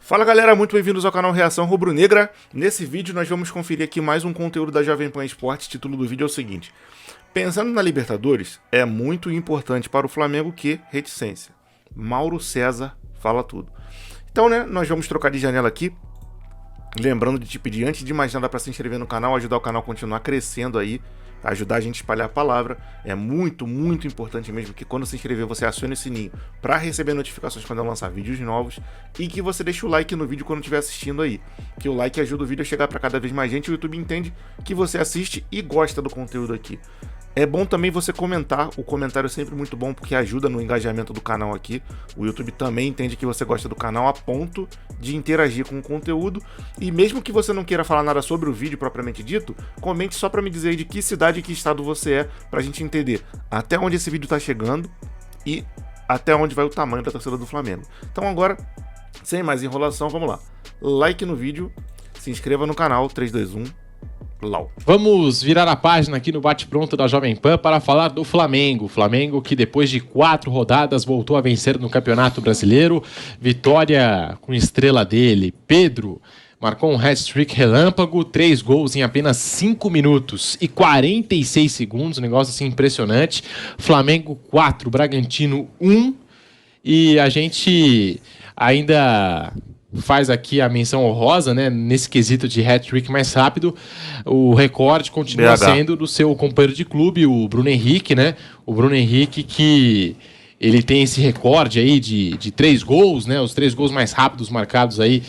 Fala galera, muito bem-vindos ao canal Reação Rubro-Negra. Nesse vídeo nós vamos conferir aqui mais um conteúdo da Jovem Pan Esportes. O título do vídeo é o seguinte: pensando na Libertadores, é muito importante para o Flamengo que reticência. Mauro César fala tudo. Então, nós vamos trocar de janela aqui. Lembrando de te pedir, antes de mais nada, para se inscrever no canal, ajudar o canal a continuar crescendo aí, ajudar a gente a espalhar a palavra. É muito, muito importante mesmo que quando se inscrever você acione o sininho para receber notificações quando eu lançar vídeos novos e que você deixe o like no vídeo quando estiver assistindo aí, que o like ajuda o vídeo a chegar para cada vez mais gente e o YouTube entende que você assiste e gosta do conteúdo aqui. É bom também você comentar, o comentário é sempre muito bom porque ajuda no engajamento do canal aqui. O YouTube também entende que você gosta do canal a ponto de interagir com o conteúdo. E mesmo que você não queira falar nada sobre o vídeo propriamente dito, comente só para me dizer aí de que cidade e que estado você é, pra gente entender até onde esse vídeo tá chegando e até onde vai o tamanho da torcida do Flamengo. Então agora, sem mais enrolação, vamos lá. Like no vídeo, se inscreva no canal, 3, 2, 1... Lau. Vamos virar a página aqui no bate-pronto da Jovem Pan para falar do Flamengo. Flamengo que depois de 4 rodadas voltou a vencer no Campeonato Brasileiro. Vitória com estrela dele, Pedro. Marcou um hat-trick relâmpago, 3 gols em apenas 5 minutos e 46 segundos. Um negócio assim impressionante. Flamengo 4, Bragantino 1. E a gente ainda faz aqui a menção honrosa, né, nesse quesito de hat-trick mais rápido. O recorde continua sendo do seu companheiro de clube, o Bruno Henrique, né? O Bruno Henrique que ele tem esse recorde aí de 3 gols, né? Os 3 gols mais rápidos marcados aí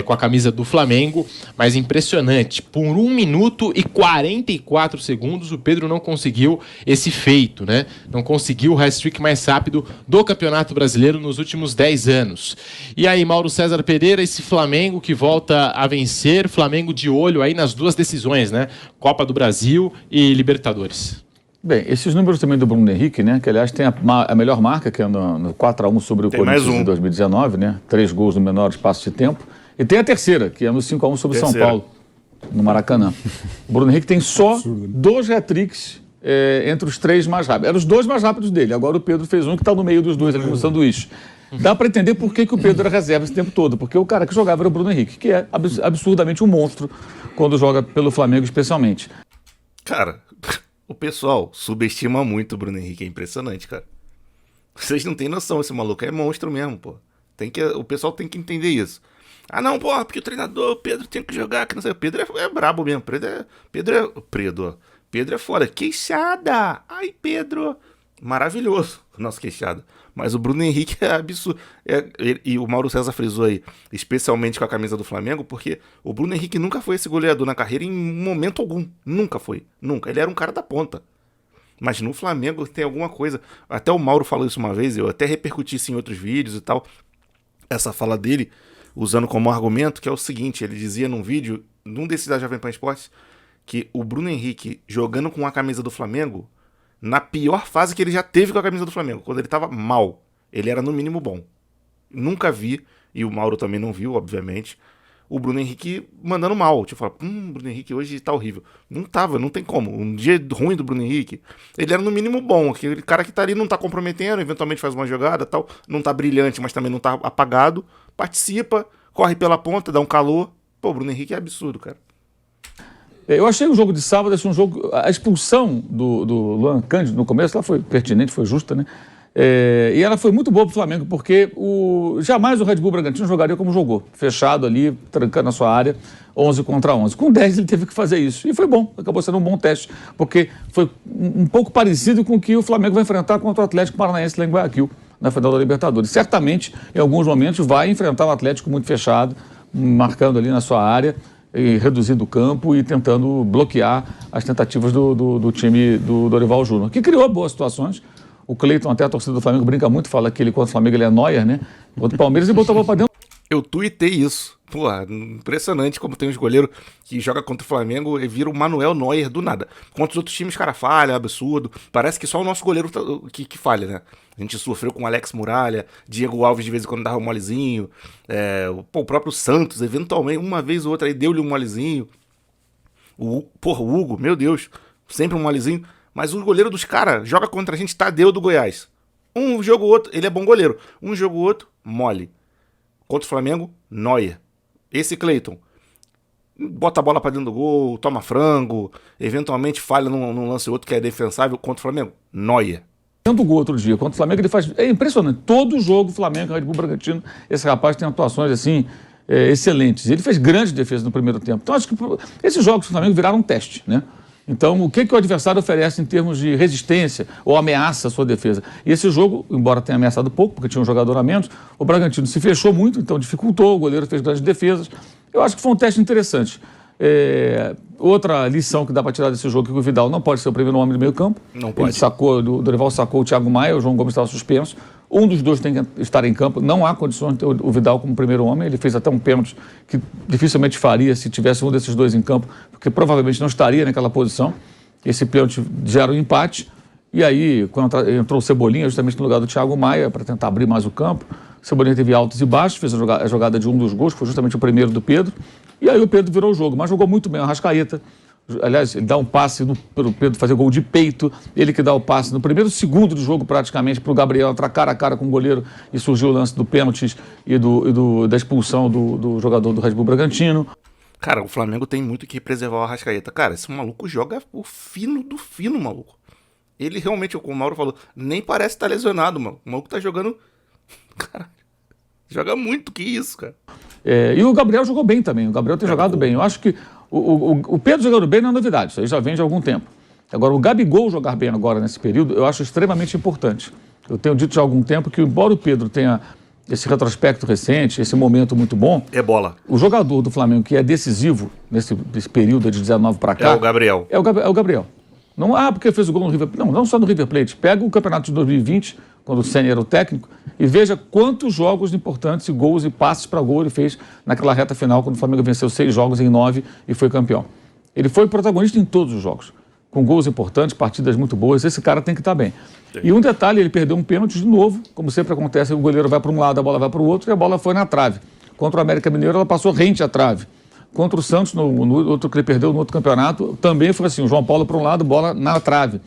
com a camisa do Flamengo. Mas impressionante. Por 1 minuto e 44 segundos, o Pedro não conseguiu esse feito, né? Não conseguiu o hat-trick mais rápido do Campeonato Brasileiro nos últimos 10 anos. E aí, Mauro César Pereira, esse Flamengo que volta a vencer, Flamengo de olho aí nas 2 decisões, né? Copa do Brasil e Libertadores. Bem, esses números também do Bruno Henrique, né? Que aliás tem a melhor marca, que é no 4-1 sobre o Corinthians em 2019, né? 3 gols no menor espaço de tempo. E tem a terceira, que é no 5-1 sobre o São Paulo, no Maracanã. O Bruno Henrique tem só 2 hat-tricks entre os 3 mais rápidos. Eram os 2 mais rápidos dele. Agora o Pedro fez um que está no meio dos 2 ali no sanduíche. Dá para entender por que o Pedro era reserva esse tempo todo. Porque o cara que jogava era o Bruno Henrique, que é absurdamente um monstro quando joga pelo Flamengo especialmente. Cara, o pessoal subestima muito o Bruno Henrique, é impressionante, cara. Vocês não têm noção, esse maluco é monstro mesmo, pô. O pessoal tem que entender isso. Ah não, pô, porque o treinador, o Pedro tem que jogar, que não sei. O Pedro é brabo mesmo, Pedro é foda. Queixada! Ai, Pedro! Maravilhoso, nosso queixado. Mas o Bruno Henrique é absurdo. E o Mauro César frisou aí, especialmente com a camisa do Flamengo, porque o Bruno Henrique nunca foi esse goleador na carreira em momento algum. Nunca foi. Nunca. Ele era um cara da ponta. Mas no Flamengo tem alguma coisa. Até o Mauro falou isso uma vez, eu até repercuti isso em outros vídeos e tal. Essa fala dele, usando como argumento, que é o seguinte: ele dizia num vídeo, num desses da Jovem Pan Esportes, que o Bruno Henrique jogando com a camisa do Flamengo, na pior fase que ele já teve com a camisa do Flamengo, quando ele tava mal, ele era no mínimo bom. Nunca vi, e o Mauro também não viu, obviamente, o Bruno Henrique mandando mal. Tipo, Bruno Henrique hoje tá horrível. Não tava, não tem como. Um dia ruim do Bruno Henrique, ele era no mínimo bom. Aquele cara que tá ali não tá comprometendo, eventualmente faz uma jogada tal, não tá brilhante, mas também não tá apagado, participa, corre pela ponta, dá um calor. Pô, o Bruno Henrique é absurdo, cara. Eu achei o jogo de sábado um jogo. A expulsão do Luan Cândido no começo ela foi pertinente, foi justa, né? E ela foi muito boa para o Flamengo, porque jamais o Red Bull Bragantino jogaria como jogou, fechado ali, trancando a sua área, 11 contra 11. Com 10 ele teve que fazer isso. E foi bom, acabou sendo um bom teste, porque foi um pouco parecido com o que o Flamengo vai enfrentar contra o Atlético Paranaense lá em Guayaquil, na final da Libertadores. Certamente, em alguns momentos, vai enfrentar o Atlético muito fechado, marcando ali na sua área, e reduzindo o campo e tentando bloquear as tentativas do time do Dorival Júnior, que criou boas situações. O Cleiton, até a torcida do Flamengo, brinca muito, fala que ele contra o Flamengo ele é Neuer, né? Contra o Palmeiras e botou a bola pra dentro. Eu tuitei isso. Pô, impressionante como tem uns goleiros que joga contra o Flamengo e vira o Manuel Neuer do nada. Contra os outros times, cara, falha, absurdo. Parece que só o nosso goleiro que falha, né? A gente sofreu com o Alex Muralha, Diego Alves de vez em quando dava um molezinho. O próprio Santos, eventualmente, uma vez ou outra aí deu-lhe um molezinho. O Hugo, meu Deus, sempre um molezinho. Mas o goleiro dos caras joga contra a gente, Tadeu do Goiás. Um jogo ou outro, ele é bom goleiro. Um jogo ou outro, mole. Contra o Flamengo, Neuer. Esse Cleiton bota a bola pra dentro do gol, toma frango, eventualmente falha num lance ou outro que é defensável. Contra o Flamengo, Neuer. Tanto gol outro dia contra o Flamengo, ele faz... É impressionante. Todo jogo, Flamengo, Red Bull Bragantino, esse rapaz tem atuações assim, excelentes. Ele fez grandes defesas no primeiro tempo. Então, acho que esses jogos do Flamengo viraram um teste, né? Então, o que o adversário oferece em termos de resistência ou ameaça à sua defesa? E esse jogo, embora tenha ameaçado pouco, porque tinha um jogador a menos, o Bragantino se fechou muito, então dificultou, o goleiro fez grandes defesas. Eu acho que foi um teste interessante. Outra lição que dá para tirar desse jogo é que o Vidal não pode ser o primeiro homem do meio campo. Não pode. O Dorival sacou o Thiago Maia, o João Gomes estava suspenso. Um dos dois tem que estar em campo. Não há condições de ter o Vidal como primeiro homem. Ele fez até um pênalti que dificilmente faria se tivesse um desses dois em campo, porque provavelmente não estaria naquela posição. Esse pênalti gera um empate. E aí, quando entrou o Cebolinha, justamente no lugar do Thiago Maia, para tentar abrir mais o campo, o Cebolinha teve altos e baixos, fez a jogada de um dos gols, que foi justamente o primeiro do Pedro. E aí o Pedro virou o jogo, mas jogou muito bem o Arrascaeta. Aliás, ele dá um passe para o Pedro fazer gol de peito, ele que dá o passe no primeiro segundo do jogo praticamente para o Gabriel entrar cara a cara com o goleiro e surgiu o lance do pênalti e da expulsão do jogador do Red Bull Bragantino. Cara, o Flamengo tem muito que preservar o Arrascaeta. Cara, esse maluco joga o fino do fino, maluco. Ele realmente, como o Mauro falou, nem parece estar lesionado, mano. O maluco tá jogando... Cara, joga muito, que isso, cara. E o Gabriel jogou bem também, o Gabriel tem jogado bem. Eu acho que o Pedro jogando bem não é novidade, isso aí já vem de algum tempo. Agora, o Gabigol jogar bem agora nesse período, eu acho extremamente importante. Eu tenho dito já há algum tempo que, embora o Pedro tenha esse retrospecto recente, esse momento muito bom... É bola. O jogador do Flamengo que é decisivo nesse período de 19 para cá... É o Gabriel. É o Gabriel. Não, porque fez o gol no River Plate. Não só no River Plate. Pega o campeonato de 2020, quando o Senna era o técnico, e veja quantos jogos importantes, gols e passes para gol ele fez naquela reta final, quando o Flamengo venceu 6 jogos em 9 e foi campeão. Ele foi protagonista em todos os jogos, com gols importantes, partidas muito boas. Esse cara tem que estar bem. Sim. E um detalhe, ele perdeu um pênalti de novo, como sempre acontece, o goleiro vai para um lado, a bola vai para o outro, e a bola foi na trave. Contra o América Mineiro, ela passou rente à trave. Contra o Santos, no outro que ele perdeu no outro campeonato, também foi assim, o João Paulo para um lado, bola na trave.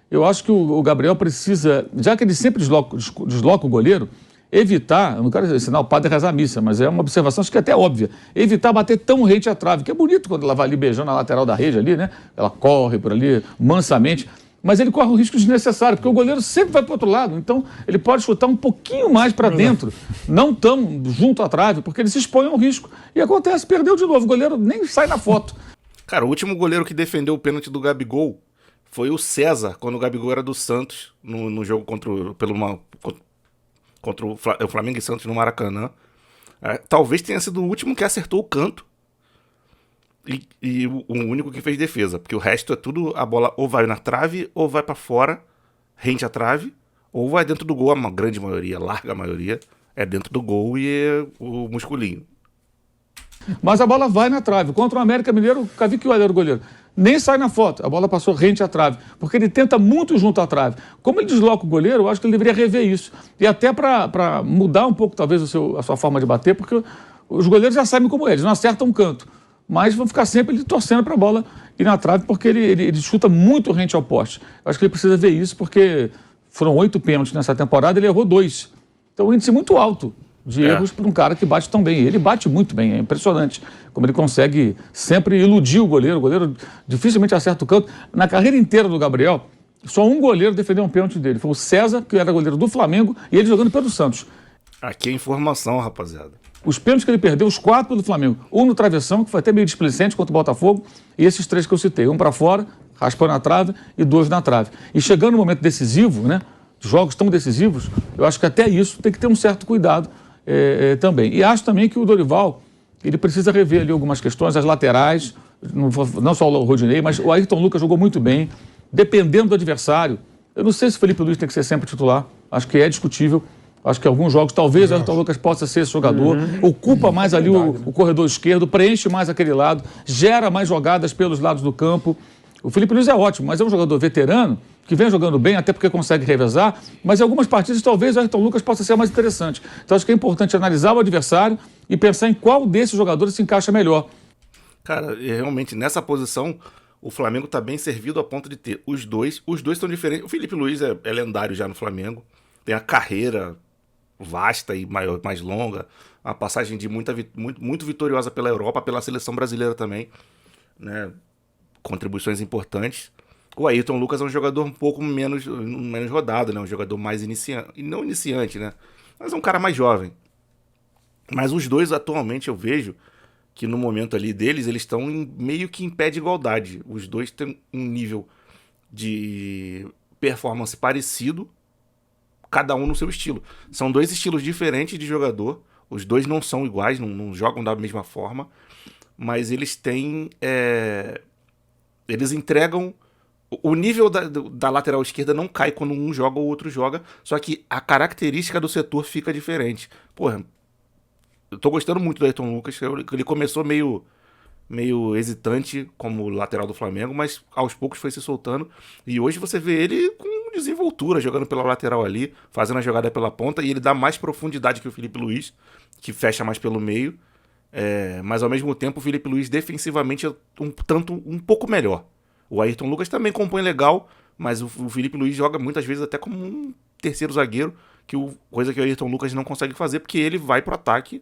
Eu acho que o Gabriel precisa, já que ele sempre desloca o goleiro, evitar, eu não quero ensinar o padre a rezar a missa, mas é uma observação, acho que é até óbvia, evitar bater tão rente à trave, que é bonito quando ela vai ali beijando na lateral da rede ali, né? Ela corre por ali mansamente, mas ele corre um risco desnecessário, porque o goleiro sempre vai para o outro lado, então ele pode chutar um pouquinho mais para dentro, não tão junto à trave, porque ele se expõe a um risco. E acontece, perdeu de novo, o goleiro nem sai na foto. Cara, o último goleiro que defendeu o pênalti do Gabigol foi o César, quando o Gabigol era do Santos, no jogo contra o Flamengo e Santos no Maracanã. Talvez tenha sido o último que acertou o canto e o único que fez defesa, porque o resto é tudo, a bola ou vai na trave ou vai pra fora, rente à trave, ou vai dentro do gol, a grande maioria, larga maioria, é dentro do gol e é o musculinho. Mas a bola vai na trave. Contra o América Mineiro, o Cavicchioli era o goleiro. Nem sai na foto, a bola passou rente à trave, porque ele tenta muito junto à trave. Como ele desloca o goleiro, eu acho que ele deveria rever isso. E até para mudar um pouco, talvez, a sua forma de bater, porque os goleiros já sabem como é, eles não acertam um canto. Mas vão ficar sempre ali torcendo para a bola ir na trave, porque ele chuta muito rente ao poste. Eu acho que ele precisa ver isso, porque foram 8 pênaltis nessa temporada, ele errou 2. Então, um índice muito alto de erros para um cara que bate tão bem. Ele bate muito bem, é impressionante como ele consegue sempre iludir o goleiro dificilmente acerta o canto. Na carreira inteira do Gabriel, só um goleiro defendeu um pênalti dele, foi o César, que era goleiro do Flamengo, e ele jogando pelo Santos. Aqui é informação, rapaziada. Os pênaltis que ele perdeu, os 4 do Flamengo, um no travessão, que foi até meio displicente contra o Botafogo, e esses 3 que eu citei, um para fora, raspando na trave, e 2 na trave. E chegando no momento decisivo, né, jogos tão decisivos, eu acho que até isso tem que ter um certo cuidado também. E acho também que o Dorival, ele precisa rever ali algumas questões, as laterais, não só o Rodinei, mas o Ayrton Lucas jogou muito bem, dependendo do adversário. Eu não sei se o Felipe Luiz tem que ser sempre titular, acho que é discutível. Acho que alguns jogos, talvez o Ayrton Lucas possa ser esse jogador, ocupa mais ali o corredor esquerdo, preenche mais aquele lado, gera mais jogadas pelos lados do campo. O Felipe Luiz é ótimo, mas é um jogador veterano, que vem jogando bem, até porque consegue revezar, mas em algumas partidas talvez o Ayrton Lucas possa ser mais interessante. Então acho que é importante analisar o adversário e pensar em qual desses jogadores se encaixa melhor. Cara, realmente nessa posição o Flamengo está bem servido a ponto de ter os dois são diferentes. O Felipe Luiz é lendário já no Flamengo, tem a carreira vasta e maior, mais longa, uma passagem de muito vitoriosa pela Europa, pela seleção brasileira também, né? Contribuições importantes. O Ayrton Lucas é um jogador um pouco menos rodado, né? Um jogador mais iniciante, e não iniciante, né? Mas é um cara mais jovem. Mas os dois atualmente eu vejo que no momento ali deles, eles estão meio que em pé de igualdade. Os dois têm um nível de performance parecido, cada um no seu estilo. São dois estilos diferentes de jogador, os dois não são iguais, não jogam da mesma forma, mas eles têm... eles entregam... O nível da lateral esquerda não cai quando um joga ou o outro joga, só que a característica do setor fica diferente. Porra, eu tô gostando muito do Ayrton Lucas, ele começou meio hesitante como lateral do Flamengo, mas aos poucos foi se soltando, e hoje você vê ele com desenvoltura, jogando pela lateral ali, fazendo a jogada pela ponta, e ele dá mais profundidade que o Felipe Luiz, que fecha mais pelo meio, mas ao mesmo tempo o Felipe Luiz defensivamente é um pouco melhor. O Ayrton Lucas também compõe legal, mas o Felipe Luiz joga muitas vezes até como um terceiro zagueiro, coisa que o Ayrton Lucas não consegue fazer, porque ele vai pro ataque.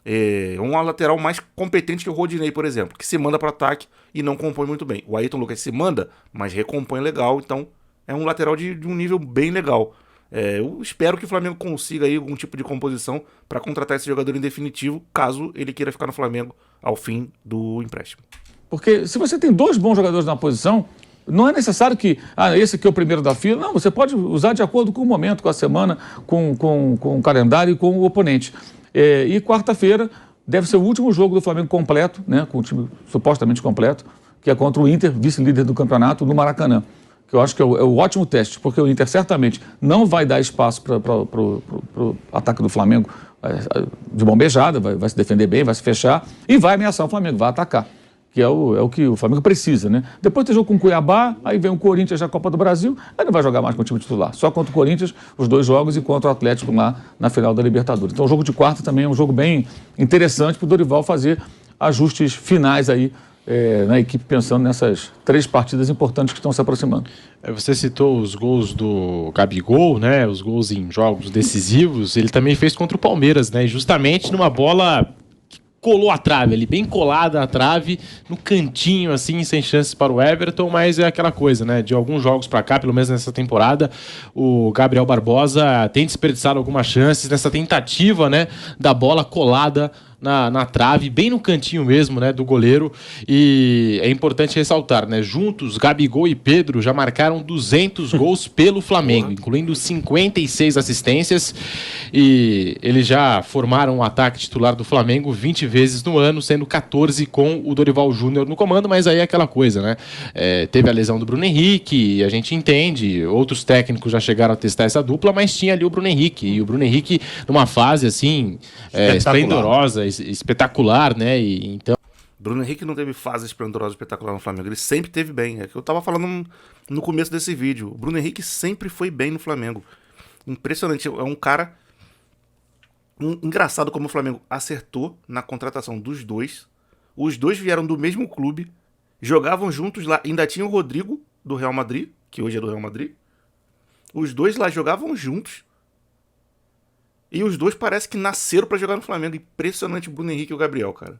É uma lateral mais competente que o Rodinei, por exemplo, que se manda para ataque e não compõe muito bem. O Ayrton Lucas se manda, mas recompõe legal, então é um lateral de um nível bem legal. Eu espero que o Flamengo consiga aí algum tipo de composição para contratar esse jogador em definitivo, caso ele queira ficar no Flamengo ao fim do empréstimo. Porque se você tem dois bons jogadores na posição, não é necessário que esse aqui é o primeiro da fila. Não, você pode usar de acordo com o momento, com a semana, com o calendário e com o oponente. E quarta-feira deve ser o último jogo do Flamengo completo, né, com o time supostamente completo, que é contra o Inter, vice-líder do campeonato, no Maracanã. Que eu acho que é o ótimo teste, porque o Inter certamente não vai dar espaço para o ataque do Flamengo de mão beijada, vai se defender bem, vai se fechar e vai ameaçar o Flamengo, vai atacar. Que é o que o Flamengo precisa, né? Depois tem jogo com o Cuiabá, aí vem o Corinthians na Copa do Brasil, aí não vai jogar mais com o time titular. Só contra o Corinthians, os dois jogos, e contra o Atlético lá na final da Libertadores. Então o jogo de quarta também é um jogo bem interessante para o Dorival fazer ajustes finais aí na equipe, pensando nessas 3 partidas importantes que estão se aproximando. Você citou os gols do Gabigol, né? Os gols em jogos decisivos. Ele também fez contra o Palmeiras, né? E justamente numa bola... colou a trave ali, bem colada a trave, no cantinho, assim, sem chances para o Everton, mas é aquela coisa, né? De alguns jogos para cá, pelo menos nessa temporada, o Gabriel Barbosa tem desperdiçado algumas chances nessa tentativa, né? Da bola colada na trave, bem no cantinho mesmo, né, do goleiro. E é importante ressaltar, né, juntos Gabigol e Pedro já marcaram 200 gols pelo Flamengo, incluindo 56 assistências, e eles já formaram o ataque titular do Flamengo 20 vezes no ano, sendo 14 com o Dorival Júnior no comando. Mas aí é aquela coisa, né, teve a lesão do Bruno Henrique, a gente entende, outros técnicos já chegaram a testar essa dupla, mas tinha ali o Bruno Henrique, e o Bruno Henrique numa fase assim, esplendorosa, espetacular, né? E então Bruno Henrique não teve fase esplendorosa espetacular no Flamengo, ele sempre teve bem. É que eu tava falando no começo desse vídeo. O Bruno Henrique sempre foi bem no Flamengo. Impressionante, é um cara engraçado como o Flamengo acertou na contratação dos dois. Os dois vieram do mesmo clube, jogavam juntos lá, ainda tinha o Rodrigo do Real Madrid, que hoje é do Real Madrid. Os dois lá jogavam juntos. E os dois parece que nasceram pra jogar no Flamengo. Impressionante o Bruno Henrique e o Gabriel, cara.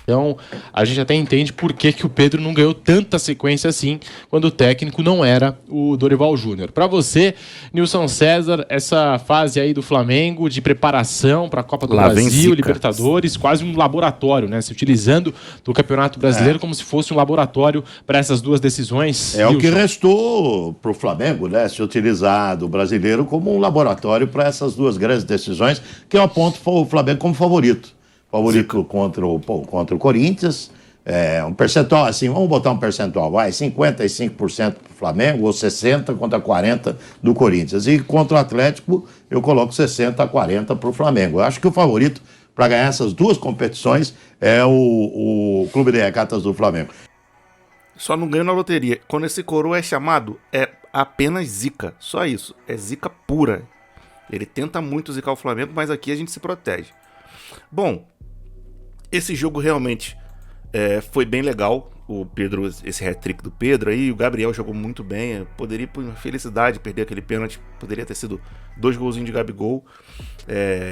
Então, a gente até entende por que o Pedro não ganhou tanta sequência assim, quando o técnico não era o Dorival Júnior. Para você, Nilson César, essa fase aí do Flamengo de preparação para a Copa do Brasil, Libertadores, quase um laboratório, né? Se utilizando do Campeonato Brasileiro como se fosse um laboratório para essas duas decisões. É Nilson. O que restou para o Flamengo, né? Se utilizar do brasileiro como um laboratório para essas duas grandes decisões, que aponta o Flamengo como favorito. Favorito contra o Corinthians, um percentual assim, vamos botar um percentual, 55% para o Flamengo, ou 60% contra 40% do Corinthians. E contra o Atlético, eu coloco 60-40% para o Flamengo. Eu acho que o favorito para ganhar essas duas competições é o Clube de Regatas do Flamengo. Só não ganho na loteria. Quando esse coroa é chamado, é apenas zica. Só isso, é zica pura. Ele tenta muito zicar o Flamengo, mas aqui a gente se protege. Bom, esse jogo realmente foi bem legal. o Pedro, esse hat-trick do Pedro aí, o Gabriel jogou muito bem, poderia por felicidade perder aquele pênalti, poderia ter sido 2 golzinhos de Gabigol.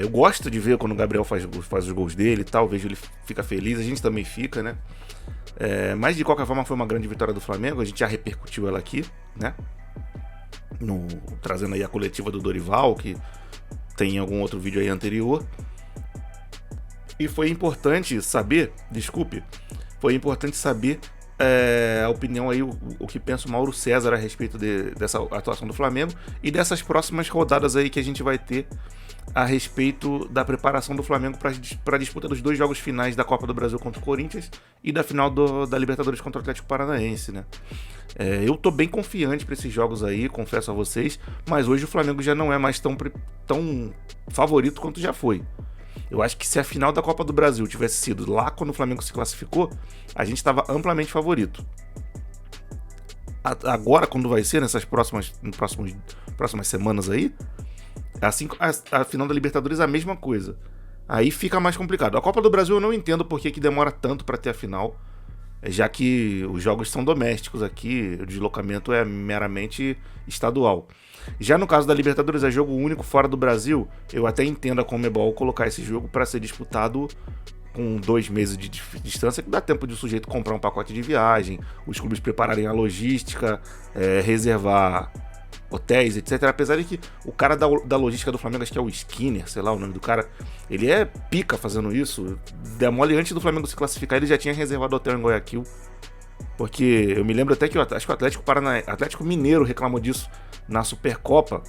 Eu gosto de ver quando o Gabriel faz os gols dele e tal, vejo ele fica feliz, a gente também fica, né? Mas de qualquer forma foi uma grande vitória do Flamengo, a gente já repercutiu ela aqui, né? Trazendo aí a coletiva do Dorival, que tem algum outro vídeo aí anterior. E foi importante saber, a opinião aí, o que pensa o Mauro César a respeito dessa atuação do Flamengo e dessas próximas rodadas aí que a gente vai ter a respeito da preparação do Flamengo para a disputa dos 2 jogos finais da Copa do Brasil contra o Corinthians e da final da Libertadores contra o Atlético Paranaense, né? Eu tô bem confiante para esses jogos aí, confesso a vocês, mas hoje o Flamengo já não é mais tão favorito quanto já foi. Eu acho que se a final da Copa do Brasil tivesse sido lá quando o Flamengo se classificou, a gente estava amplamente favorito. Agora, quando vai ser, nessas próximas semanas aí, assim, a final da Libertadores é a mesma coisa. Aí fica mais complicado. A Copa do Brasil eu não entendo por que demora tanto para ter a final, já que os jogos são domésticos aqui, o deslocamento é meramente estadual. Já no caso da Libertadores, é jogo único fora do Brasil, eu até entendo a Conmebol colocar esse jogo para ser disputado com 2 meses de distância, que dá tempo de o sujeito comprar um pacote de viagem, os clubes prepararem a logística, reservar hotéis, etc. Apesar de que o cara da logística do Flamengo, acho que é o Skinner, sei lá o nome do cara, ele é pica fazendo isso. Demole antes do Flamengo se classificar, ele já tinha reservado hotel em Guayaquil. Porque eu me lembro até que acho que o Atlético Mineiro reclamou disso na Supercopa,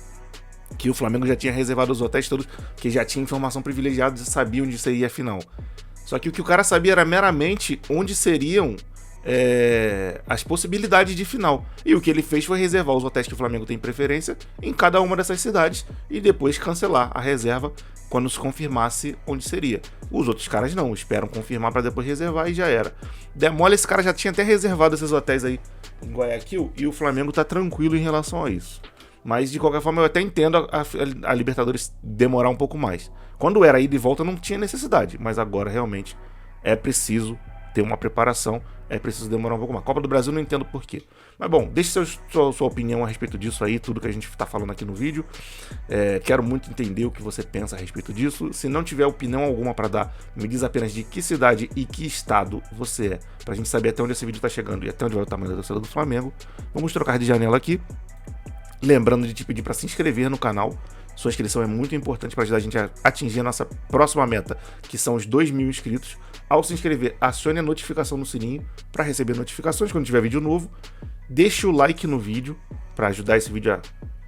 que o Flamengo já tinha reservado os hotéis todos, que já tinha informação privilegiada e sabia onde seria a final. Só que o que o cara sabia era meramente onde seriam as possibilidades de final. E o que ele fez foi reservar os hotéis que o Flamengo tem preferência em cada uma dessas cidades e depois cancelar a reserva quando se confirmasse onde seria. Os outros caras não, esperam confirmar para depois reservar e já era. Demole, esse cara já tinha até reservado esses hotéis aí em Guayaquil e o Flamengo tá tranquilo em relação a isso. Mas de qualquer forma eu até entendo a Libertadores demorar um pouco mais. Quando era ida e volta não tinha necessidade, mas agora realmente é preciso ter uma preparação, é preciso demorar um pouco mais. Copa do Brasil não entendo por quê. Mas bom, deixe sua opinião a respeito disso aí, tudo que a gente está falando aqui no vídeo. Quero muito entender o que você pensa a respeito disso. Se não tiver opinião alguma para dar, me diz apenas de que cidade e que estado você é, pra gente saber até onde esse vídeo está chegando e até onde vai o tamanho da torcida do Flamengo. Vamos trocar de janela aqui. Lembrando de te pedir para se inscrever no canal. Sua inscrição é muito importante para ajudar a gente a atingir a nossa próxima meta, que são os 2.000 inscritos. Ao se inscrever, acione a notificação no sininho para receber notificações quando tiver vídeo novo. Deixe o like no vídeo para ajudar esse vídeo, a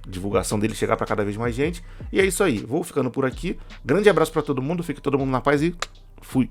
divulgação dele chegar para cada vez mais gente. E é isso aí, vou ficando por aqui. Grande abraço para todo mundo, fique todo mundo na paz e fui!